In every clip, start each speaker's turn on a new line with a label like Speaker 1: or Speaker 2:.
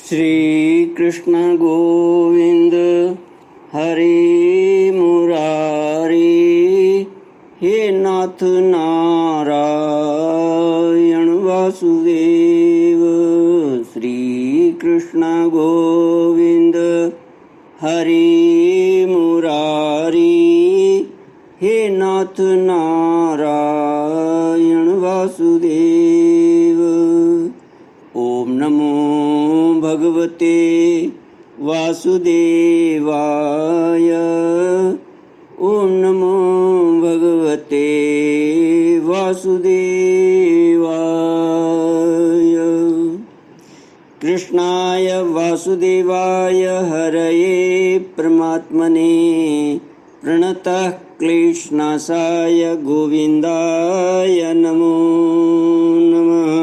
Speaker 1: श्री कृष्ण गोविंद हरे मुरारी, हे नाथ नारायण वासुदेव। श्री कृष्ण गोविंद हरे मुरारी, हे नाथ नारायण वासुदेव। ओम नमो भगवते वासुदेवाय। ओम नमो भगवते वासुदेवाय। कृष्णाय वासुदेवाय हरये परमात्मने प्रणतः क्लेशनाशाय गोविंदाय नमो नमः।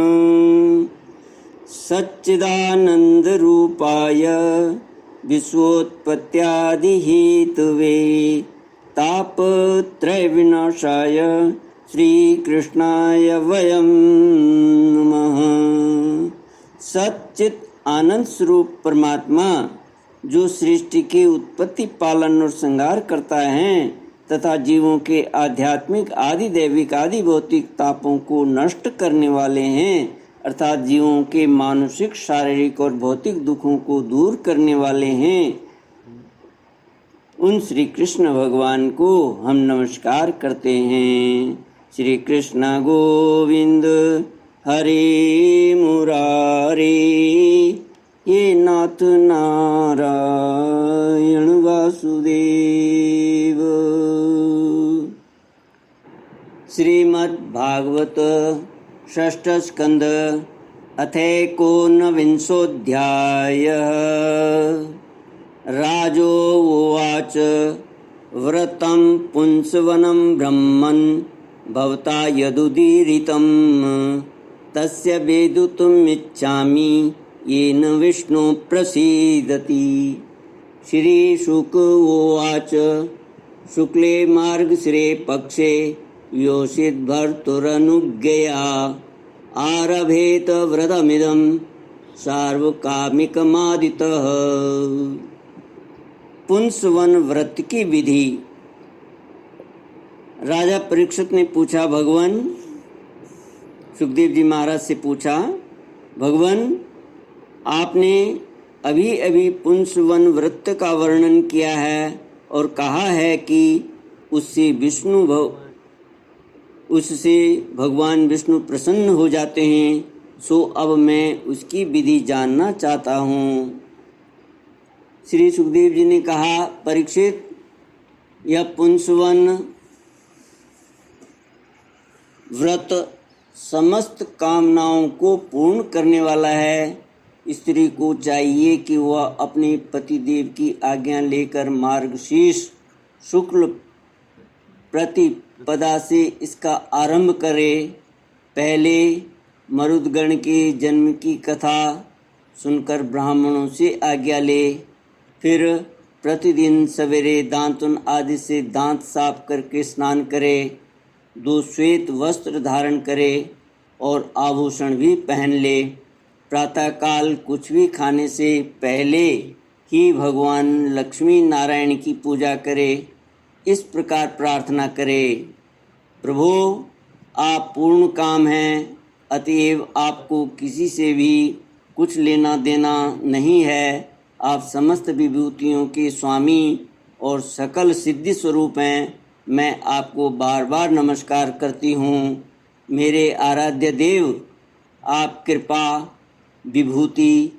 Speaker 1: सच्चिदानंद रूपाय विश्वोत्पत्त्यादिहेतवे तापत्रय विनाशाय श्री कृष्णाय वयं नमः। सच्चित आनंद स्वरूप परमात्मा जो सृष्टि की उत्पत्ति, पालन और संहार करता है तथा जीवों के आध्यात्मिक आदि दैविक आदि भौतिक तापों को नष्ट करने वाले हैं, अर्थात जीवों के मानसिक, शारीरिक और भौतिक दुखों को दूर करने वाले हैं, उन श्री कृष्ण भगवान को हम नमस्कार करते हैं। श्री कृष्ण गोविंद हरे मुरारी, ये नाथ नारायण वासुदेव। श्रीमद् भागवत षष्ठ स्कंद अथैकोनविंशोऽध्यायः। राजोवाच व्रतं पुंसवनं ब्रह्मन् भवता यदुदीरितं तस्य वेदितुमिच्छामि येन विष्णु प्रसीदति। श्री शुक उवाच शुक्ले मार्गशिरे पक्षे योषित भर्तुरनुज्ञया आरभेत व्रतमिदं सार्वकामिकमादितः। पुंसवन व्रत की विधि। राजा परीक्षित ने पूछा, भगवान, सुखदेव जी महाराज से पूछा, भगवान आपने अभी अभी पुंसवन व्रत का वर्णन किया है और कहा है कि उससे भगवान विष्णु प्रसन्न हो जाते हैं, सो अब मैं उसकी विधि जानना चाहता हूँ। श्री सुखदेव जी ने कहा, परीक्षित, यह पुंसवन व्रत समस्त कामनाओं को पूर्ण करने वाला है। स्त्री को चाहिए कि वह अपने पतिदेव की आज्ञा लेकर मार्गशीर्ष शुक्ल प्रतिपदा से इसका आरंभ करे। पहले मरुदगण के जन्म की कथा सुनकर ब्राह्मणों से आज्ञा ले, फिर प्रतिदिन सवेरे दांतुन आदि से दांत साफ करके स्नान करे, 2 श्वेत वस्त्र धारण करे और आभूषण भी पहन ले। प्रातःकाल कुछ भी खाने से पहले ही भगवान लक्ष्मी नारायण की पूजा करे। इस प्रकार प्रार्थना करे, प्रभु आप पूर्ण काम हैं, अतएव आपको किसी से भी कुछ लेना देना नहीं है। आप समस्त विभूतियों के स्वामी और सकल सिद्धि स्वरूप हैं। मैं आपको बार बार नमस्कार करती हूँ। मेरे आराध्य देव, आप कृपा, विभूति,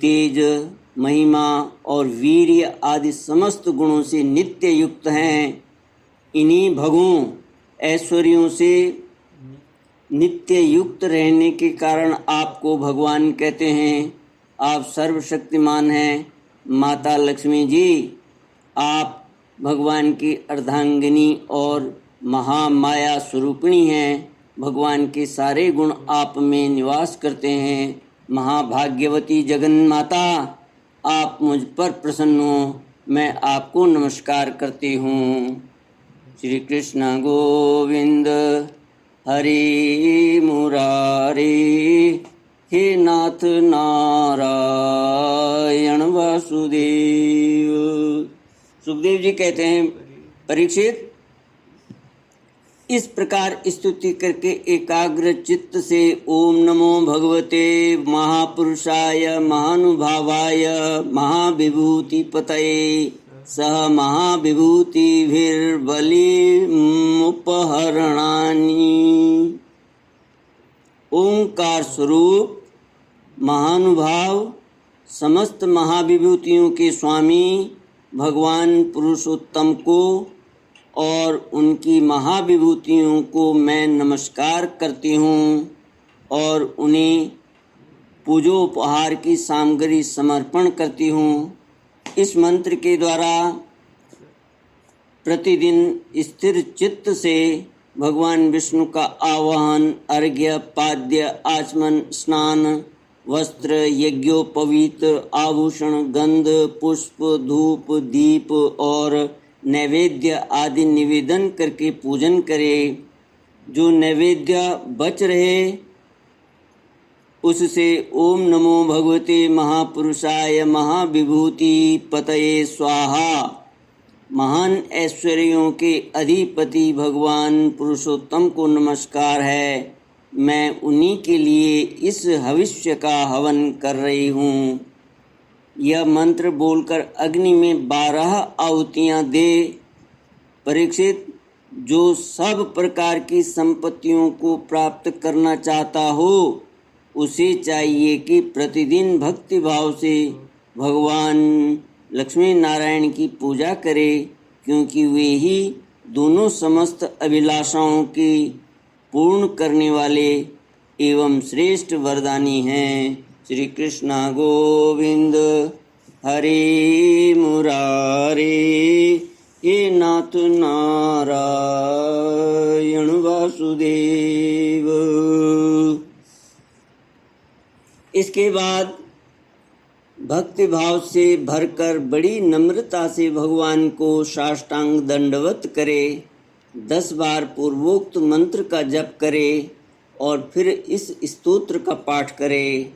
Speaker 1: तेज, महिमा और वीर्य आदि समस्त गुणों से नित्य युक्त हैं। इन्हीं भगों ऐश्वर्यों से नित्य युक्त रहने के कारण आपको भगवान कहते हैं। आप सर्वशक्तिमान हैं। माता लक्ष्मी जी, आप भगवान की अर्धांगिनी और महामाया स्वरूपिणी हैं। भगवान के सारे गुण आप में निवास करते हैं। महाभाग्यवती जगन्माता, आप मुझ पर प्रसन्न हो। मैं आपको नमस्कार करती हूँ। श्री कृष्ण गोविंद हरे मुरारी, हे नाथ नारायण वासुदेव। सुखदेव जी कहते हैं, परीक्षित, इस प्रकार स्तुति करके एकाग्र चित्त से ओम नमो भगवते महापुरुषाय महानुभावाय महाविभूति पतये सह महाविभूतिभिर्बलिमुपहरणानि। ओंकार स्वरूप महानुभाव समस्त महाविभूतियों के स्वामी भगवान पुरुषोत्तम को और उनकी महाविभूतियों को मैं नमस्कार करती हूँ और उन्हें पूजोपहार की सामग्री समर्पण करती हूँ। इस मंत्र के द्वारा प्रतिदिन स्थिर चित्त से भगवान विष्णु का आवाहन, अर्घ्य, पाद्य, आचमन, स्नान, वस्त्र, यज्ञोपवीत, आभूषण, गंध, पुष्प, धूप, दीप और नैवेद्य आदि निवेदन करके पूजन करे। जो नैवेद्य बच रहे उससे ओम नमो भगवते महापुरुषाय महाविभूति पतये स्वाहा, महान ऐश्वर्यों के अधिपति भगवान पुरुषोत्तम को नमस्कार है। मैं उन्हीं के लिए इस हविष्य का हवन कर रही हूँ। यह मंत्र बोलकर अग्नि में 12 आहुतियाँ दे। परीक्षित, जो सब प्रकार की संपत्तियों को प्राप्त करना चाहता हो उसे चाहिए कि प्रतिदिन भक्ति भाव से भगवान लक्ष्मी नारायण की पूजा करे, क्योंकि वे ही दोनों समस्त अभिलाषाओं की पूर्ण करने वाले एवं श्रेष्ठ वरदानी हैं। श्री कृष्ण गोविंद हरे मुरारे, हे नाथ नारायण वासुदेव। इसके बाद भक्ति भाव से भरकर बड़ी नम्रता से भगवान को साष्टांग दंडवत करे, 10 बार पूर्वोक्त मंत्र का जप करे और फिर इस स्तोत्र का पाठ करे।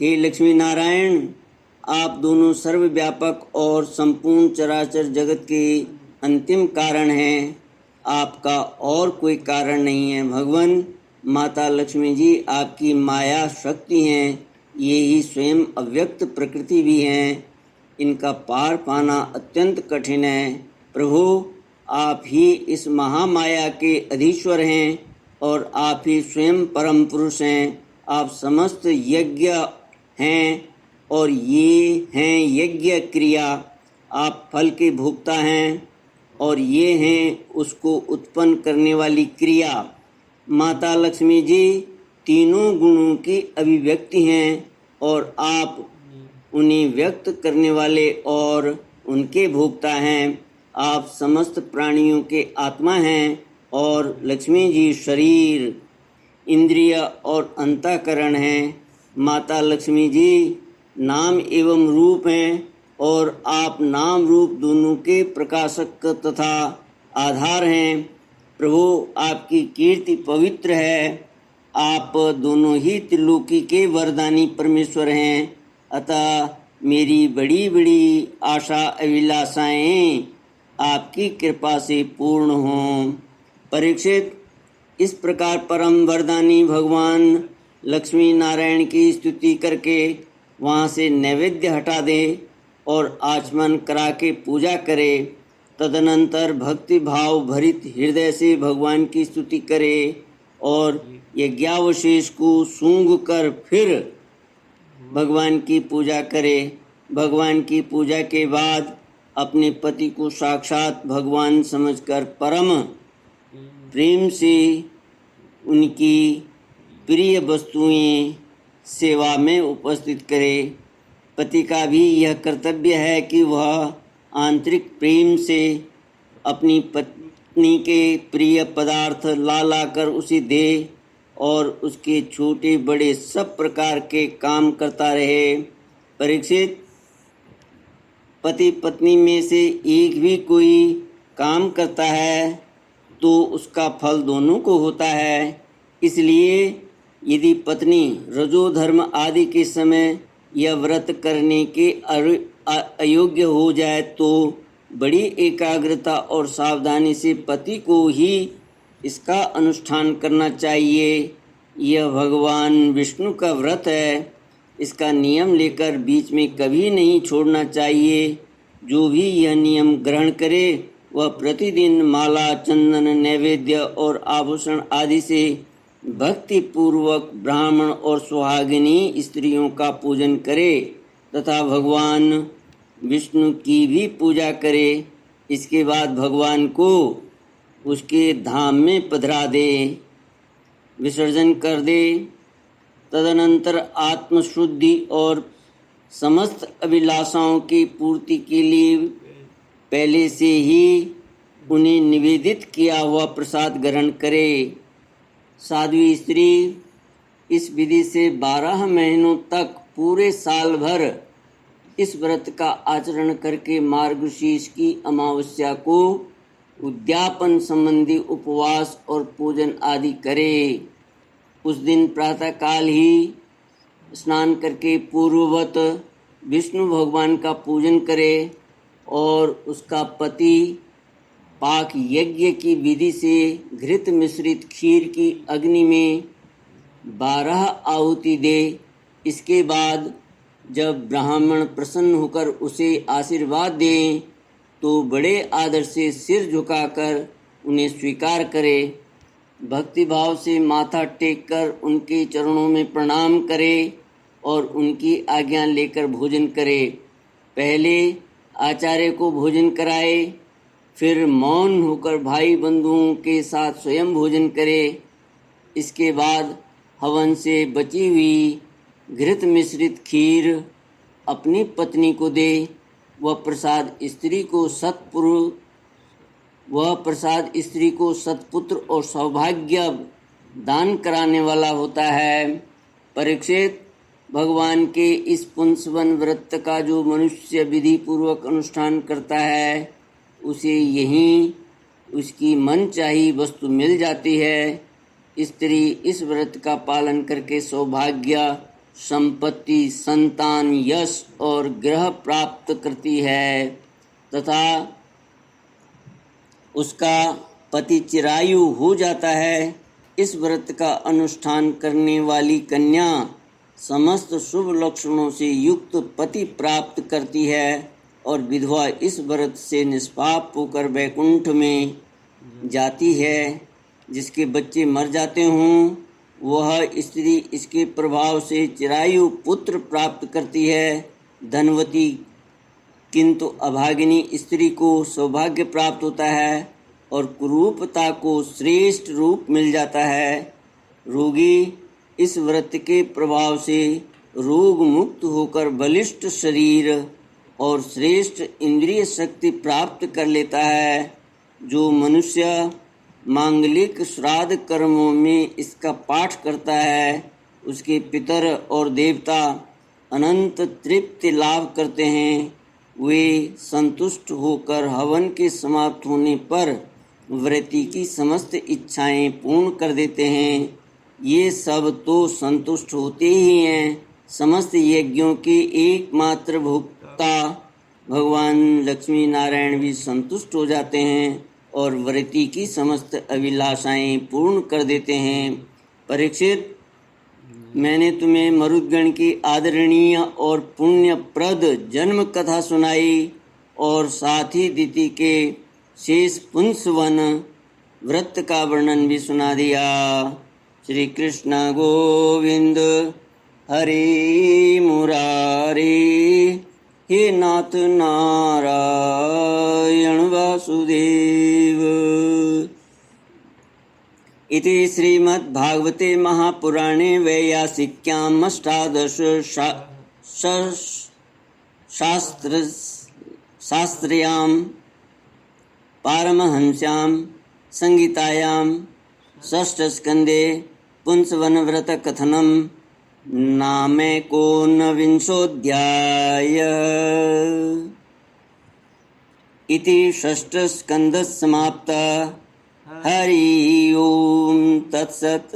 Speaker 1: हे लक्ष्मी नारायण, आप दोनों सर्वव्यापक और संपूर्ण चराचर जगत के अंतिम कारण हैं। आपका और कोई कारण नहीं है। भगवान माता लक्ष्मी जी आपकी माया शक्ति हैं। ये ही स्वयं अव्यक्त प्रकृति भी हैं। इनका पार पाना अत्यंत कठिन है। प्रभु, आप ही इस महामाया के अधीश्वर हैं और आप ही स्वयं परम पुरुष हैं। आप समस्त यज्ञ हैं और ये हैं यज्ञ क्रिया। आप फल के भोक्ता हैं और ये हैं उसको उत्पन्न करने वाली क्रिया। माता लक्ष्मी जी तीनों गुणों की अभिव्यक्ति हैं और आप उन्हें व्यक्त करने वाले और उनके भोक्ता हैं। आप समस्त प्राणियों के आत्मा हैं और लक्ष्मी जी शरीर, इंद्रिय और अंतःकरण हैं। माता लक्ष्मी जी नाम एवं रूप हैं और आप नाम रूप दोनों के प्रकाशक तथा आधार हैं। प्रभु, आपकी कीर्ति पवित्र है। आप दोनों ही त्रिलोकी के वरदानी परमेश्वर हैं। अतः मेरी बड़ी बड़ी आशा अभिलाषाएं आपकी कृपा से पूर्ण हों। परीक्षित, इस प्रकार परम वरदानी भगवान लक्ष्मी नारायण की स्तुति करके वहाँ से नैवेद्य हटा दे और आचमन करा के पूजा करे। तदनंतर भक्ति भाव भरित हृदय से भगवान की स्तुति करे और यज्ञावशेष को सूंघ कर फिर भगवान की पूजा करे। भगवान की पूजा के बाद अपने पति को साक्षात भगवान समझकर परम प्रेम से उनकी प्रिय वस्तुएं सेवा में उपस्थित करे। पति का भी यह कर्तव्य है कि वह आंतरिक प्रेम से अपनी पत्नी के प्रिय पदार्थ ला लाकर उसे दे और उसके छोटे बड़े सब प्रकार के काम करता रहे। परीक्षित, पति पत्नी में से एक भी कोई काम करता है तो उसका फल दोनों को होता है। इसलिए यदि पत्नी रजोधर्म आदि के समय यह व्रत करने के अयोग्य हो जाए तो बड़ी एकाग्रता और सावधानी से पति को ही इसका अनुष्ठान करना चाहिए। यह भगवान विष्णु का व्रत है, इसका नियम लेकर बीच में कभी नहीं छोड़ना चाहिए। जो भी यह नियम ग्रहण करे वह प्रतिदिन माला, चंदन, नैवेद्य और आभूषण आदि से भक्ति पूर्वक ब्राह्मण और सुहागिनी स्त्रियों का पूजन करे तथा भगवान विष्णु की भी पूजा करे। इसके बाद भगवान को उसके धाम में पधरा दे, विसर्जन कर दे। तदनंतर आत्मशुद्धि और समस्त अभिलाषाओं की पूर्ति के लिए पहले से ही उन्हें निवेदित किया हुआ प्रसाद ग्रहण करे। साध्वी स्त्री इस विधि से 12 महीनों तक पूरे साल भर इस व्रत का आचरण करके मार्गशीर्ष की अमावस्या को उद्यापन संबंधी उपवास और पूजन आदि करे। उस दिन प्रातःकाल ही स्नान करके पूर्ववत विष्णु भगवान का पूजन करे और उसका पति पाक यज्ञ की विधि से घृत मिश्रित खीर की अग्नि में 12 आहुति दे। इसके बाद जब ब्राह्मण प्रसन्न होकर उसे आशीर्वाद दें तो बड़े आदर से सिर झुकाकर उन्हें स्वीकार करे। भक्तिभाव से माथा टेककर उनके चरणों में प्रणाम करे और उनकी आज्ञा लेकर भोजन करे। पहले आचार्य को भोजन कराए, फिर मौन होकर भाई बंधुओं के साथ स्वयं भोजन करे। इसके बाद हवन से बची हुई घृत मिश्रित खीर अपनी पत्नी को दे। वह प्रसाद स्त्री को सत्पुत्र और सौभाग्य दान कराने वाला होता है। परीक्षित, भगवान के इस पुंसवन व्रत का जो मनुष्य विधि पूर्वक अनुष्ठान करता है उसे यहीं उसकी मनचाही वस्तु मिल जाती है। स्त्री इस व्रत का पालन करके सौभाग्य, संपत्ति, संतान, यश और ग्रह प्राप्त करती है तथा उसका पति चिरायु हो जाता है। इस व्रत का अनुष्ठान करने वाली कन्या समस्त शुभ लक्षणों से युक्त पति प्राप्त करती है और विधवा इस व्रत से निष्पाप होकर वैकुंठ में जाती है। जिसके बच्चे मर जाते हों वह स्त्री इसके प्रभाव से चिरायु पुत्र प्राप्त करती है। धनवती किंतु अभागिनी स्त्री को सौभाग्य प्राप्त होता है और कुरूपता को श्रेष्ठ रूप मिल जाता है। रोगी इस व्रत के प्रभाव से रोग मुक्त होकर बलिष्ठ शरीर और श्रेष्ठ इंद्रिय शक्ति प्राप्त कर लेता है। जो मनुष्य मांगलिक श्राद्ध कर्मों में इसका पाठ करता है उसके पितर और देवता अनंत तृप्ति लाभ करते हैं। वे संतुष्ट होकर हवन के समाप्त होने पर व्रती की समस्त इच्छाएं पूर्ण कर देते हैं। ये सब तो संतुष्ट होते ही हैं। समस्त यज्ञों के एकमात्र भोक्ता भगवान लक्ष्मी नारायण भी संतुष्ट हो जाते हैं और व्रती की समस्त अभिलाषाएं पूर्ण कर देते हैं। परीक्षित, मैंने तुम्हें मरुदगण की आदरणीय और पुण्यप्रद जन्म कथा सुनाई और साथ ही दिति के शेष पुंसवन व्रत का वर्णन भी सुना दिया। श्री कृष्ण गोविंद हरे मुरारे, हे नाथ नारायण वासुदेव। इति श्रीमद्भागवते महापुराणे वैयासिक्याम् अष्टादश शास्त्र्यां पारमहंस्यां संहितायां षष्ठस्कन्धे पुंसवनव्रतकथनं नामैकोनविंशोऽध्याय। इति षष्ठस्कन्धः समाप्तः। हरि ओम तत्सत्।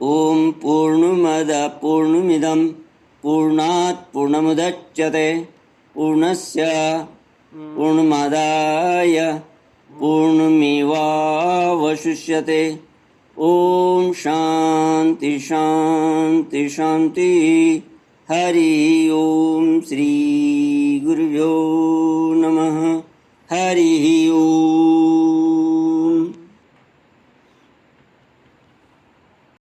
Speaker 1: ओम पूर्णमद पूर्णमिदं पूर्णात् पूर्णमुदच्यते पूर्णस्य पूर्णमादाय पूर्णमेवावशिष्यते। ओम शांति शांति शांति। हरि ओम। श्री गुरुभ्यो नमः।